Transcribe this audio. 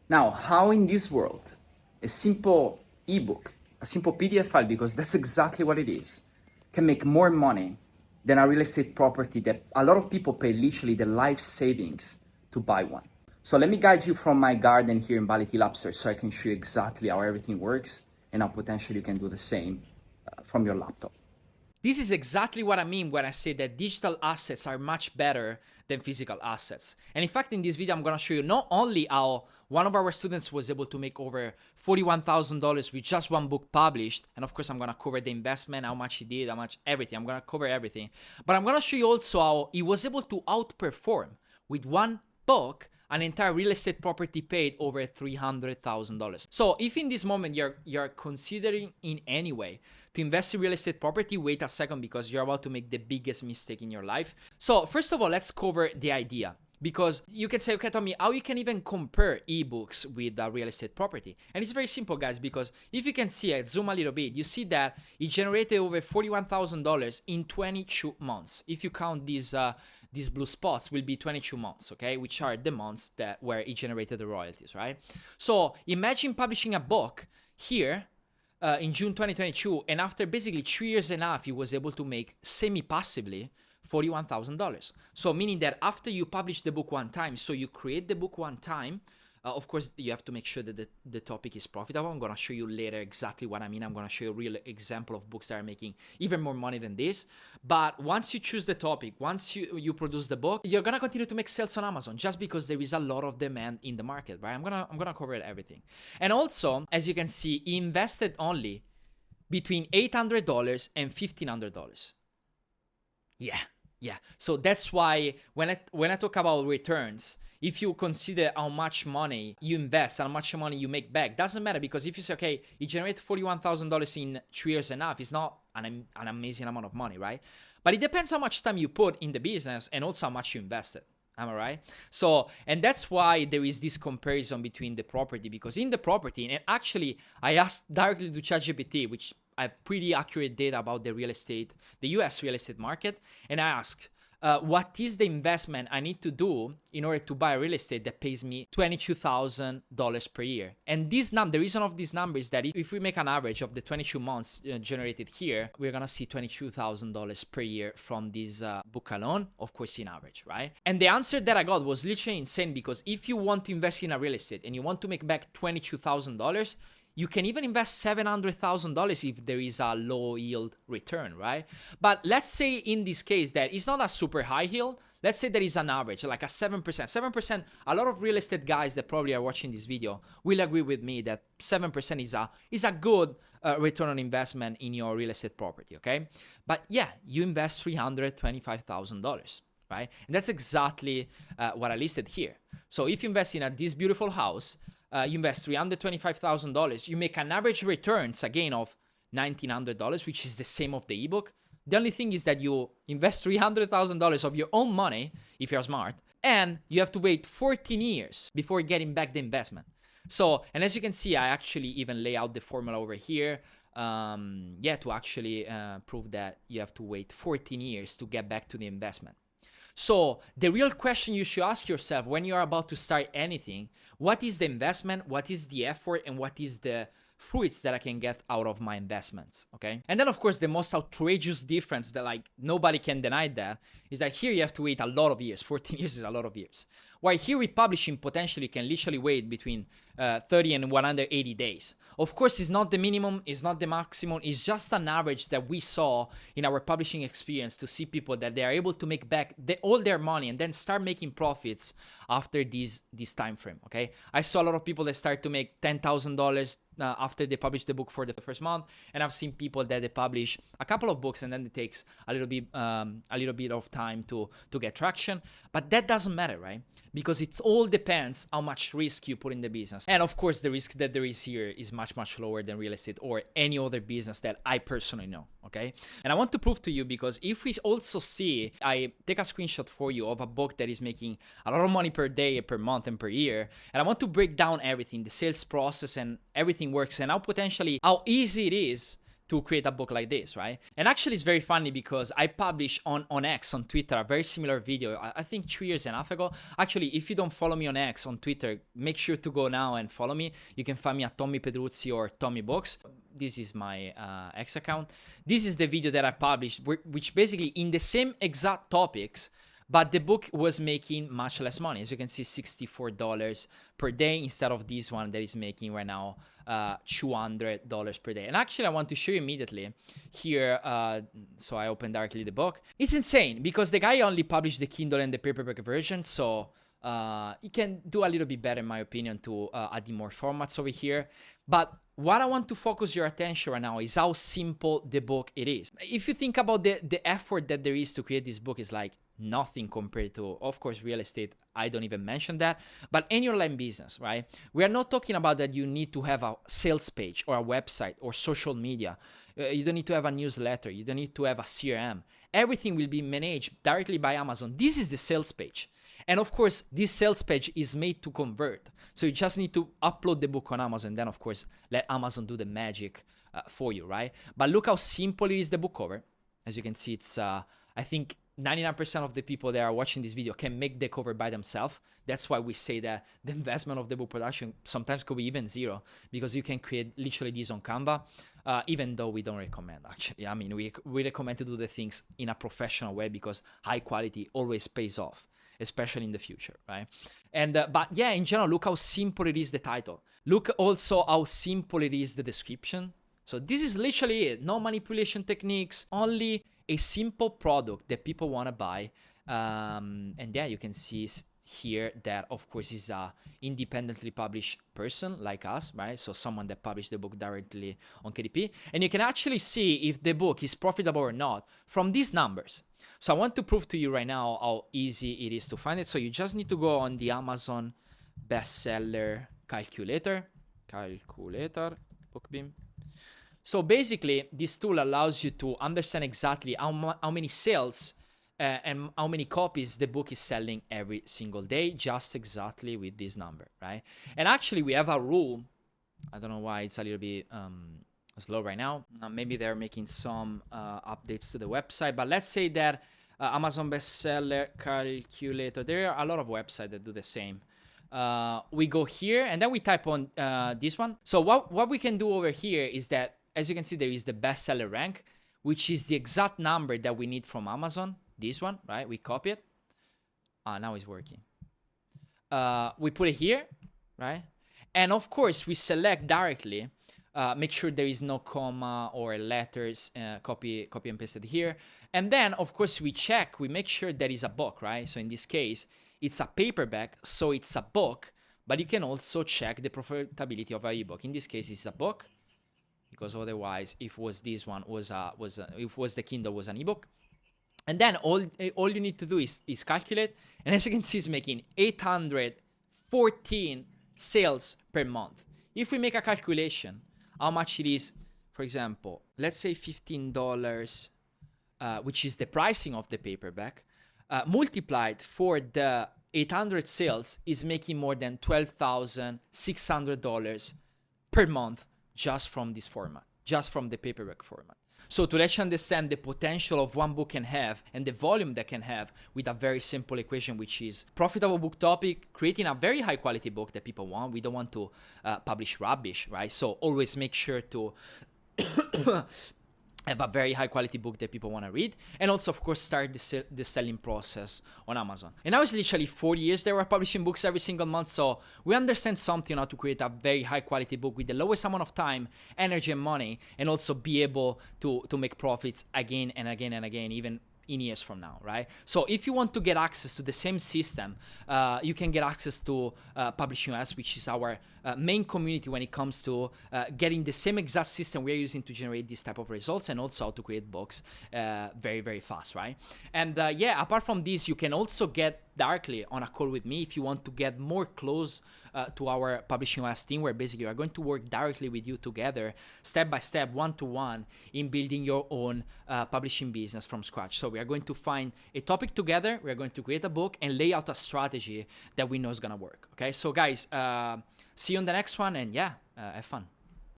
Now, how in this world, a simple ebook, a simple PDF file, because that's exactly what it is, can make more money than a real estate property that a lot of people pay literally their life savings to buy one. So let me guide you from my garden here in Bali Till upstairs so I can show you exactly how everything works and how potentially you can do the same from your laptop. This is exactly what I mean when I say that digital assets are much better than physical assets. And in fact, in this video, I'm going to show you not only how one of our students was able to make over $41,000 with just one book published. And of course, I'm going to cover the investment, how much he did, how much everything. I'm going to cover everything. But I'm going to show you also how he was able to outperform with one book an entire real estate property paid over $300,000. So if in this moment you're considering in any way to invest in real estate property, wait a second because you're about to make the biggest mistake in your life. So first of all, let's cover the idea. Because you can say, okay, Tommy, how you can even compare ebooks with a real estate property? And it's very simple, guys, because if you can see it, zoom a little bit, you see that it generated over $41,000 in 22 months. If you count these blue spots, will be 22 months, okay? Which are the months where it generated the royalties, right? So imagine publishing a book here in June 2022, and after basically 3 years and a half, he was able to make semi-passively $41,000. So meaning that after you publish the book one time, so you create the book one time, of course, you have to make sure that the topic is profitable. I'm going to show you later exactly what I mean. I'm going to show you a real example of books that are making even more money than this. But once you choose the topic, once you produce the book, you're going to continue to make sales on Amazon just because there is a lot of demand in the market, right? I'm going to cover everything. And also, as you can see, he invested only between $800 and $1,500. Yeah. So that's why when I talk about returns, if you consider how much money you invest and how much money you make back, doesn't matter, because if you say, okay, you generate $41,000 in 3 years and a half, it's not an amazing amount of money, right? But it depends how much time you put in the business and also how much you invested. Am I right? So, and that's why there is this comparison between the property, because in the property, and actually I asked directly to ChatGPT, which I have pretty accurate data about the real estate, the US real estate market. And I asked, what is the investment I need to do in order to buy real estate that pays me $22,000 per year? And this number, the reason of this number is that if we make an average of the 22 months generated here, we're going to see $22,000 per year from this book alone, of course, in average, right? And the answer that I got was literally insane, because if you want to invest in a real estate and you want to make back $22,000, you can even invest $700,000 if there is a low yield return, right? But let's say in this case that it's not a super high yield. Let's say there is an average, like a 7%. 7%, a lot of real estate guys that probably are watching this video will agree with me that 7% is a good return on investment in your real estate property, okay? But yeah, you invest $325,000, right? And that's exactly what I listed here. So if you invest in this beautiful house, you invest $325,000, you make an average returns again of $1,900, which is the same of the ebook. The only thing is that you invest $300,000 of your own money, if you're smart, and you have to wait 14 years before getting back the investment. So, and as you can see, I actually even lay out the formula over here, to actually prove that you have to wait 14 years to get back to the investment. So the real question you should ask yourself when you're about to start anything, what is the investment, what is the effort, and what is the fruits that I can get out of my investments, okay? And then, of course, the most outrageous difference that, like, nobody can deny that is that here you have to wait a lot of years. 14 years is a lot of years. While here with publishing, potentially can literally wait between 30 and 180 days. Of course, it's not the minimum, it's not the maximum, it's just an average that we saw in our publishing experience to see people that they are able to make back all their money and then start making profits after this time frame, okay? I saw a lot of people that start to make $10,000 after they publish the book for the first month, and I've seen people that they publish a couple of books and then it takes a little bit of time to get traction. But that doesn't matter, right? Because it all depends how much risk you put in the business. And of course, the risk that there is here is much, much lower than real estate or any other business that I personally know, okay? And I want to prove to you, because if we also see, I take a screenshot for you of a book that is making a lot of money per day, per month, and per year, and I want to break down everything, the sales process and everything works, and how easy it is to create a book like this, right? And actually it's very funny because I published on X, on Twitter, a very similar video, I think 3 years and a half ago. Actually, if you don't follow me on X, on Twitter, make sure to go now and follow me. You can find me at Tommy Pedruzzi or Tommy Books. This is my X account. This is the video that I published, which basically in the same exact topics, but the book was making much less money. As you can see, $64 per day instead of this one that is making right now $200 per day. And actually, I want to show you immediately here. So I open directly the book. It's insane because the guy only published the Kindle and the paperback version. So he can do a little bit better, in my opinion, to adding more formats over here. But what I want to focus your attention right now is how simple the book it is. If you think about the effort that there is to create this book, is like nothing compared to, of course, real estate. I don't even mention that. But any online business, right? We are not talking about that you need to have a sales page or a website or social media. You don't need to have a newsletter. You don't need to have a CRM. Everything will be managed directly by Amazon. This is the sales page. And of course, this sales page is made to convert. So you just need to upload the book on Amazon. Then, of course, let Amazon do the magic for you, right? But look how simple it is, the book cover. As you can see, it's, I think, 99% of the people that are watching this video can make the cover by themselves. That's why we say that the investment of the book production sometimes could be even zero, because you can create literally this on Canva, even though we don't recommend, actually. I mean, we recommend to do the things in a professional way because high quality always pays off, especially in the future, right? And but yeah, in general, look how simple it is, the title. Look also how simple it is, the description. So this is literally it. No manipulation techniques, only a simple product that people want to buy. And yeah, you can see here that, of course, is a independently published person like us, right? So someone that published the book directly on KDP. And you can actually see if the book is profitable or not from these numbers. So I want to prove to you right now how easy it is to find it. So you just need to go on the Amazon bestseller calculator, BookBeam. So basically, this tool allows you to understand exactly how many sales and how many copies the book is selling every single day, just exactly with this number, right? And actually, we have a rule. I don't know why it's a little bit slow right now. Maybe they're making some updates to the website, but let's say that Amazon bestseller calculator, there are a lot of websites that do the same. We go here and then we type on this one. So what we can do over here is that, as you can see, there is the bestseller rank, which is the exact number that we need from Amazon. This one, right? We copy it. Now it's working. We put it here, right? And of course, we select directly. Make sure there is no comma or letters. Copy and paste it here. And then, of course, we check. We make sure that is a book, right? So in this case, it's a paperback, so it's a book. But you can also check the profitability of an ebook. In this case, it's a book, because otherwise, if was this one if was the Kindle was an ebook. And then all you need to do is calculate. And as you can see, it's making 814 sales per month. If we make a calculation, how much it is, for example, let's say $15, which is the pricing of the paperback, multiplied for the 800 sales is making more than $12,600 per month just from this format, just from the paperback format. So to let you understand the potential of one book can have and the volume that can have with a very simple equation, which is profitable book topic, creating a very high quality book that people want. We don't want to publish rubbish, right? So always make sure to have a very high quality book that people want to read, and also, of course, start the selling process on Amazon. And now it's literally 4 years that we're publishing books every single month, so we understand something how to create a very high quality book with the lowest amount of time, energy, and money, and also be able to make profits again and again and again, even in years from now, right? So if you want to get access to the same system, you can get access to Publishing US, which is our main community when it comes to getting the same exact system we're using to generate this type of results, and also how to create books very, very fast, right? And yeah, apart from this, you can also get directly on a call with me if you want to get more close to our Publishing US team, where basically we are going to work directly with you together, step by step, one-to-one, in building your own publishing business from scratch. So we are going to find a topic together, we are going to create a book and lay out a strategy that we know is going to work. Okay, so guys, see you on the next one, and yeah, have fun.